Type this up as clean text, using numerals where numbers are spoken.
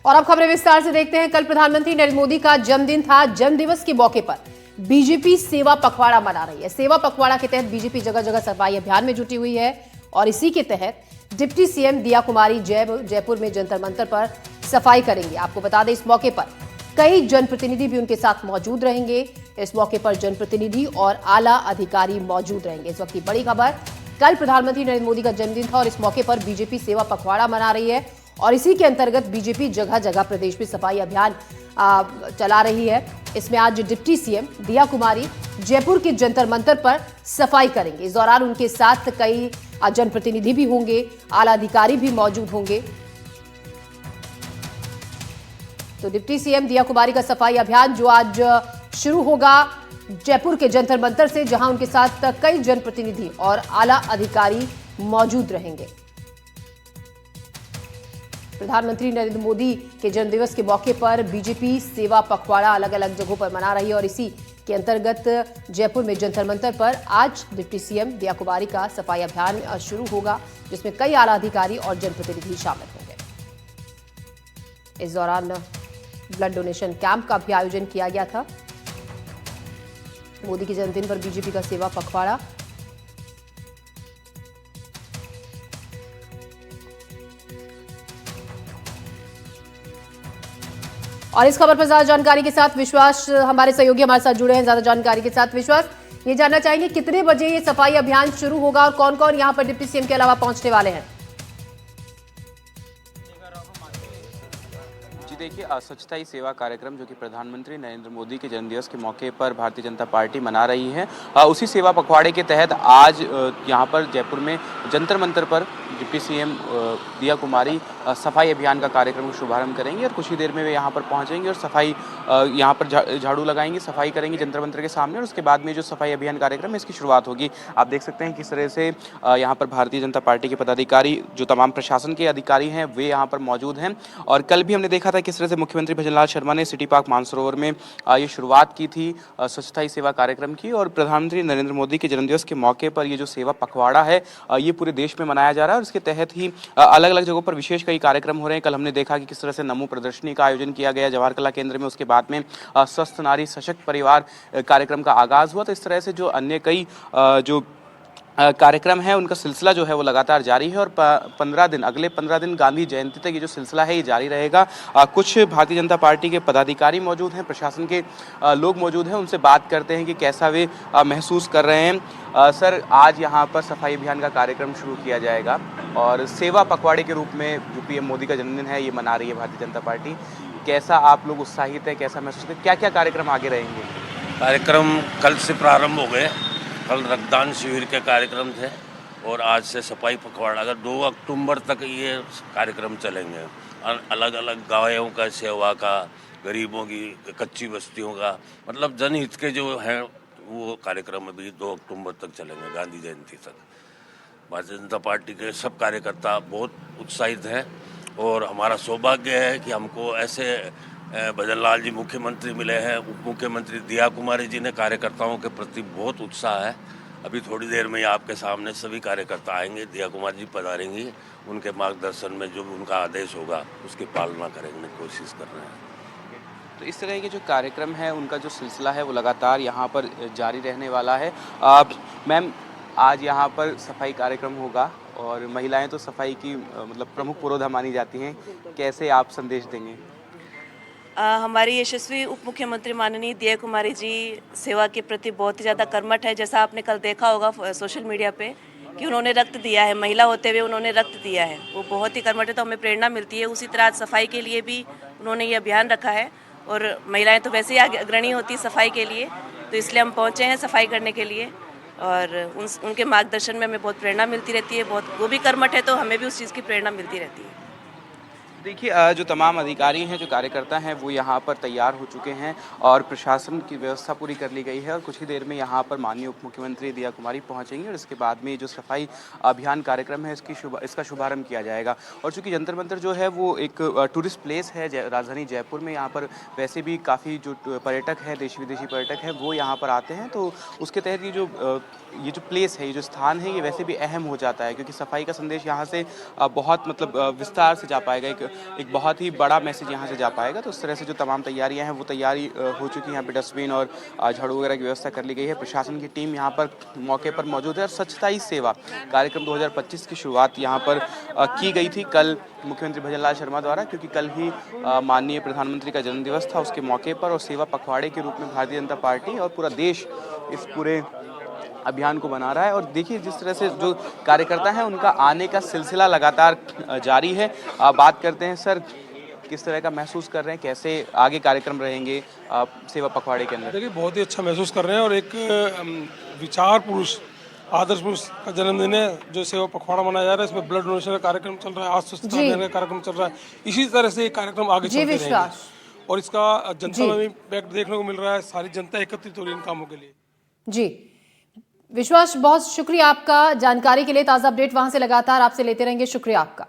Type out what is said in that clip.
और अब खबरें विस्तार से देखते हैं। कल प्रधानमंत्री नरेंद्र मोदी का जन्मदिन था। जन्म दिवस के मौके पर बीजेपी सेवा पखवाड़ा मना रही है। सेवा पखवाड़ा के तहत बीजेपी जगह जगह सफाई अभियान में जुटी हुई है और इसी के तहत डिप्टी सीएम दिया कुमारी जयपुर में जंतर मंतर पर सफाई करेंगे। आपको बता दें, इस मौके पर कई जनप्रतिनिधि भी उनके साथ मौजूद रहेंगे। इस मौके पर जनप्रतिनिधि और आला अधिकारी मौजूद रहेंगे। इस वक्त की बड़ी खबर, कल प्रधानमंत्री नरेंद्र मोदी का जन्मदिन था और इस मौके पर बीजेपी सेवा पखवाड़ा मना रही है और इसी के अंतर्गत बीजेपी जगह जगह प्रदेश में सफाई अभियान चला रही है। इसमें आज डिप्टी सीएम दिया कुमारी जयपुर के जंतर मंतर पर सफाई करेंगे। इस दौरान उनके साथ कई जनप्रतिनिधि भी होंगे, आला अधिकारी भी मौजूद होंगे। तो डिप्टी सीएम दिया कुमारी का सफाई अभियान जो आज शुरू होगा जयपुर के जंतर मंतर से, जहां उनके साथ कई जनप्रतिनिधि और आला अधिकारी मौजूद रहेंगे। प्रधानमंत्री नरेंद्र मोदी के जन्मदिवस के मौके पर बीजेपी सेवा पखवाड़ा अलग अलग जगहों पर मना रही है और इसी के अंतर्गत जयपुर में जंतर मंतर पर आज डिप्टी सीएम दिया कुमारी का सफाई अभियान शुरू होगा, जिसमें कई आला अधिकारी और जनप्रतिनिधि शामिल होंगे। इस दौरान ब्लड डोनेशन कैंप का भी आयोजन किया गया था। मोदी के जन्मदिन पर बीजेपी का सेवा पखवाड़ा। और इस खबर पर ज्यादा जानकारी के साथ विश्वास, हमारे सहयोगी हमारे साथ जुड़े हैं ज्यादा जानकारी के साथ। विश्वास, ये जानना चाहेंगे कितने बजे ये सफाई अभियान शुरू होगा और कौन कौन यहां पर डिप्टी सीएम के अलावा पहुंचने वाले हैं? जी देखिए, स्वच्छता ही सेवा कार्यक्रम जो कि प्रधानमंत्री नरेंद्र मोदी के जन्मदिवस के मौके पर भारतीय जनता पार्टी मना रही है, उसी सेवा पखवाड़े के तहत आज यहां पर जयपुर में जंतर मंतर पर डिप्टी सीएम दिया कुमारी सफाई अभियान का कार्यक्रम का शुभारंभ करेंगे और कुछ ही देर में वे यहाँ पर पहुँचेंगे और सफाई यहाँ पर झाड़ू लगाएंगे, सफाई करेंगे जंतर मंतर के सामने और उसके बाद में जो सफाई अभियान कार्यक्रम है इसकी शुरुआत होगी। आप देख सकते हैं किस तरह से यहाँ पर भारतीय जनता पार्टी के पदाधिकारी, जो तमाम प्रशासन के अधिकारी हैं, वे यहाँ पर मौजूद हैं। और कल भी हमने देखा था किस तरह से मुख्यमंत्री भजनलाल शर्मा ने सिटी पार्क मानसरोवर में ये शुरुआत की थी स्वच्छता ही सेवा कार्यक्रम की। और प्रधानमंत्री नरेंद्र मोदी के जन्मदिवस के मौके पर ये जो सेवा पखवाड़ा है ये पूरे देश में मनाया जा रहा है और इसके तहत ही अलग अलग जगहों पर विशेष कई कार्यक्रम हो रहे हैं। कल हमने देखा कि किस तरह से नमो प्रदर्शनी का आयोजन किया गया जवाहर कला केंद्र में, उसके बाद में स्वस्थ नारी सशक्त परिवार कार्यक्रम का आगाज हुआ। तो इस तरह से जो अन्य कई जो कार्यक्रम है उनका सिलसिला जो है वो लगातार जारी है और 15 दिन, अगले 15 दिन गांधी जयंती तक ये जो सिलसिला है ये जारी रहेगा। कुछ भारतीय जनता पार्टी के पदाधिकारी मौजूद हैं, प्रशासन के लोग मौजूद हैं, उनसे बात करते हैं कि कैसा वे महसूस कर रहे हैं। सर, आज यहाँ पर सफाई अभियान का कार्यक्रम शुरू किया जाएगा और सेवा पखवाड़े के रूप में जो पीएम मोदी का जन्मदिन है ये मना रही है भारतीय जनता पार्टी। कैसा आप लोग उत्साहित है, कैसा महसूस है, क्या क्या कार्यक्रम आगे रहेंगे? कार्यक्रम कल से प्रारंभ हो गए। कल रक्तदान शिविर के कार्यक्रम थे और आज से सफाई पखवाड़ा। अगर 2 अक्टूबर तक ये कार्यक्रम चलेंगे। अलग अलग गायों का सेवा का, गरीबों की, कच्ची बस्तियों का, मतलब जनहित के जो हैं वो कार्यक्रम अभी 2 अक्टूबर तक चलेंगे, गांधी जयंती तक। भारतीय जनता पार्टी के सब कार्यकर्ता बहुत उत्साहित हैं और हमारा सौभाग्य है कि हमको ऐसे भजनलाल जी मुख्यमंत्री मिले हैं, उप मुख्यमंत्री दिया कुमारी जी ने कार्यकर्ताओं के प्रति बहुत उत्साह है। अभी थोड़ी देर में आपके सामने सभी कार्यकर्ता आएंगे, दिया कुमारी जी पधारेंगी, उनके मार्गदर्शन में जो उनका आदेश होगा उसकी पालना करने की कोशिश कर रहे हैं। तो इस तरह के जो कार्यक्रम है उनका जो सिलसिला है वो लगातार यहाँ पर जारी रहने वाला है। मैम, आज यहाँ पर सफाई कार्यक्रम होगा और महिलाएं तो सफाई की मतलब प्रमुख पुरोधा मानी जाती हैं, कैसे आप संदेश देंगे? हमारी यशस्वी उप मुख्यमंत्री माननीय दिया कुमारी जी सेवा के प्रति बहुत ही ज़्यादा कर्मठ है। जैसा आपने कल देखा होगा सोशल मीडिया पे कि उन्होंने रक्त दिया है, महिला होते हुए उन्होंने रक्त दिया है, वो बहुत ही कर्मठ है, तो हमें प्रेरणा मिलती है। उसी तरह सफाई के लिए भी उन्होंने ये अभियान रखा है और महिलाएं तो वैसे ही अग्रणी होती सफाई के लिए, तो इसलिए हम पहुँचे हैं सफाई करने के लिए और उनके मार्गदर्शन में हमें बहुत प्रेरणा मिलती रहती है। बहुत वो भी कर्मठ है तो हमें भी उस चीज़ की प्रेरणा मिलती रहती है। देखिए, जो तमाम अधिकारी हैं, जो कार्यकर्ता हैं, वो यहाँ पर तैयार हो चुके हैं और प्रशासन की व्यवस्था पूरी कर ली गई है और कुछ ही देर में यहाँ पर माननीय उप मुख्यमंत्री दिया कुमारी पहुँचेंगे और इसके बाद में जो सफाई अभियान कार्यक्रम है इसका शुभारंभ किया जाएगा। और चूँकि जंतर मंतर जो है वो एक टूरिस्ट प्लेस है राजधानी जयपुर में, यहाँ पर वैसे भी काफ़ी जो पर्यटक हैं, देशी विदेशी पर्यटक हैं, वो यहाँ पर आते हैं, तो उसके तहत ये जो प्लेस है, ये जो स्थान है, ये वैसे भी अहम हो जाता है क्योंकि सफाई का संदेश यहाँ से बहुत मतलब विस्तार से जा पाएगा। एक एक बहुत ही बड़ा मैसेज यहाँ से जा पाएगा। तो उस तरह से जो तमाम तैयारियां हैं वो तैयारी हो चुकी हैं। यहाँ पे डस्टबिन और झाड़ू वगैरह की व्यवस्था कर ली गई है। प्रशासन की टीम यहाँ पर मौके पर मौजूद है और स्वच्छता ही सेवा कार्यक्रम 2025 की शुरुआत यहाँ पर की गई थी कल मुख्यमंत्री भजनलाल शर्मा द्वारा, क्योंकि कल ही माननीय प्रधानमंत्री का जन्मदिवस था। उसके मौके पर और सेवा पखवाड़े के रूप में भारतीय जनता पार्टी और पूरा देश इस पूरे अभियान को बना रहा है। और देखिए जिस तरह से जो कार्यकर्ता हैं उनका आने का सिलसिला लगातार जारी है। बात करते हैं सर, किस तरह का महसूस कर रहे हैं, कैसे आगे कार्यक्रम रहेंगे सेवा पखवाड़े के अंदर? देखिए बहुत ही अच्छा महसूस कर रहे हैं और एक विचार पुरुष, आदर्श पुरुष का जन्मदिन है जो सेवा पखवाड़ा मनाया जा रहा है। इसमें ब्लड डोनेशन का कार्यक्रम चल रहा है, आज स्वच्छता अभियान का कार्यक्रम चल रहा है। इसी तरह से ये कार्यक्रम आगे चलते रहेंगे और इसका जनता में भी इम्पैक्ट देखने को मिल रहा है। सारी जनता एकत्रित हो रही है इन कामों के लिए। जी विश्वास, बहुत शुक्रिया आपका जानकारी के लिए। ताज़ा अपडेट वहां से लगातार आपसे लेते रहेंगे। शुक्रिया आपका।